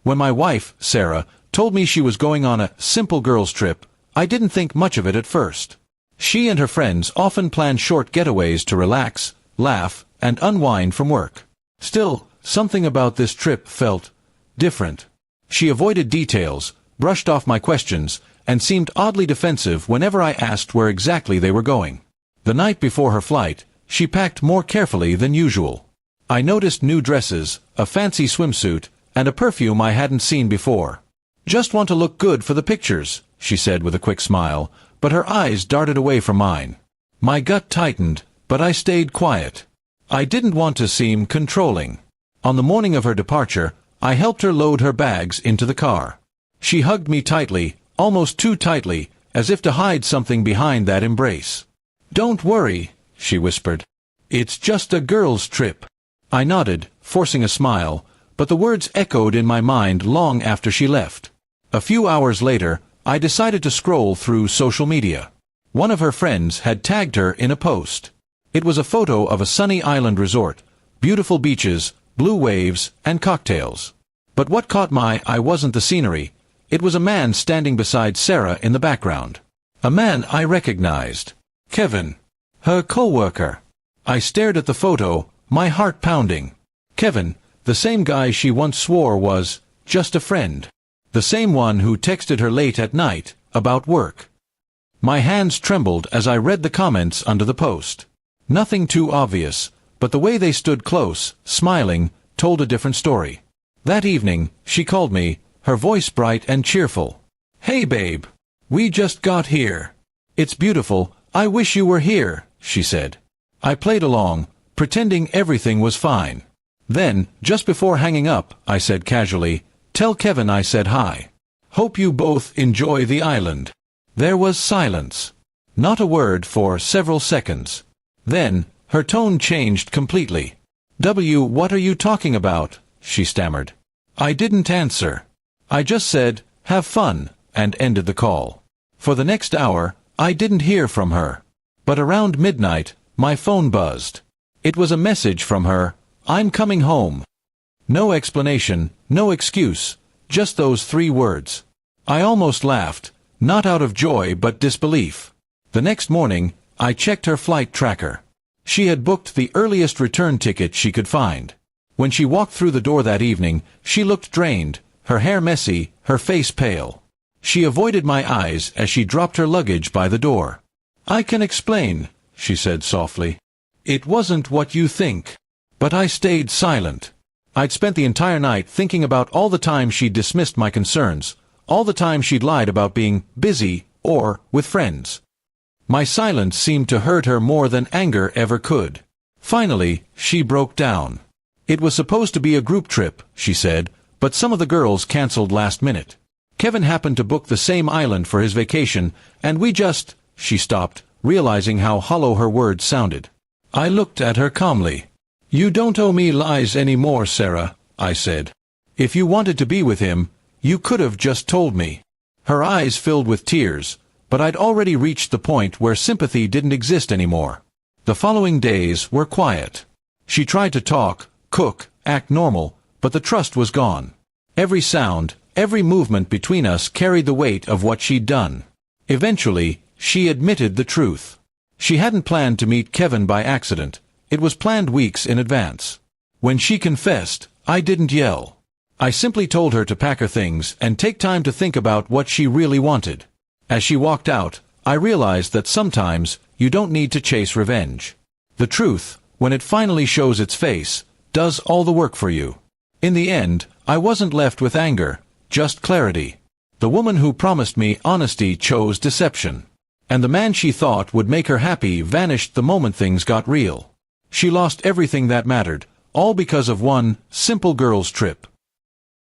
When my wife, Sarah, told me she was going on a simple girls' trip, I didn't think much of it at first. She and her friends often planned short getaways to relax, laugh, and unwind from work. Still, something about this trip felt different. She avoided details, brushed off my questions, and seemed oddly defensive whenever I asked where exactly they were going. The night before her flight, she packed more carefully than usual. I noticed new dresses, a fancy swimsuit, and a perfume I hadn't seen before. "Just want to look good for the pictures," she said with a quick smile, but her eyes darted away from mine. My gut tightened, but I stayed quiet. I didn't want to seem controlling. On the morning of her departure, I helped her load her bags into the car. She hugged me tightly, almost too tightly, as if to hide something behind that embrace. "Don't worry," she whispered. "It's just a girls' trip." I nodded, forcing a smile, but the words echoed in my mind long after she left. A few hours later, I decided to scroll through social media. One of her friends had tagged her in a post. It was a photo of a sunny island resort, beautiful beaches, blue waves, and cocktails. But what caught my eye wasn't the scenery. It was a man standing beside Sarah in the background. A man I recognized. Kevin. Her co-worker. I stared at the photo, my heart pounding. Kevin, the same guy she once swore was just a friend. The same one who texted her late at night about work. My hands trembled as I read the comments under the post. Nothing too obvious, but the way they stood close, smiling, told a different story. That evening, she called me, her voice bright and cheerful. "Hey babe, we just got here. It's beautiful, I wish you were here," she said. I played along, pretending everything was fine. Then, just before hanging up, I said casually, "Tell Kevin I said hi. Hope you both enjoy the island." There was silence. Not a word for several seconds. Then, her tone changed completely. What are you talking about?" she stammered. I didn't answer. I just said, "Have fun," and ended the call. For the next hour, I didn't hear from her. But around midnight, my phone buzzed. It was a message from her, "I'm coming home." No explanation, no excuse, just those 3 words. I almost laughed, not out of joy but disbelief. The next morning, I checked her flight tracker. She had booked the earliest return ticket she could find. When she walked through the door that evening, she looked drained, her hair messy, her face pale. She avoided my eyes as she dropped her luggage by the door. "I can explain," she said softly. "It wasn't what you think." But I stayed silent. I'd spent the entire night thinking about all the time she'd dismissed my concerns, all the time she'd lied about being busy or with friends. My silence seemed to hurt her more than anger ever could. Finally, she broke down. "It was supposed to be a group trip," she said, "but some of the girls canceled last minute. Kevin happened to book the same island for his vacation, and we just—" She stopped, realizing how hollow her words sounded. I looked at her calmly. "You don't owe me lies anymore, Sarah," I said. "If you wanted to be with him, you could have just told me." Her eyes filled with tears, but I'd already reached the point where sympathy didn't exist anymore. The following days were quiet. She tried to talk, cook, act normal, but the trust was gone. Every sound, every movement between us carried the weight of what she'd done. Eventually, she admitted the truth. She hadn't planned to meet Kevin by accident. It was planned weeks in advance. When she confessed, I didn't yell. I simply told her to pack her things and take time to think about what she really wanted. As she walked out, I realized that sometimes you don't need to chase revenge. The truth, when it finally shows its face, does all the work for you. In the end, I wasn't left with anger, just clarity. The woman who promised me honesty chose deception. And the man she thought would make her happy vanished the moment things got real. She lost everything that mattered, all because of one simple girls' trip.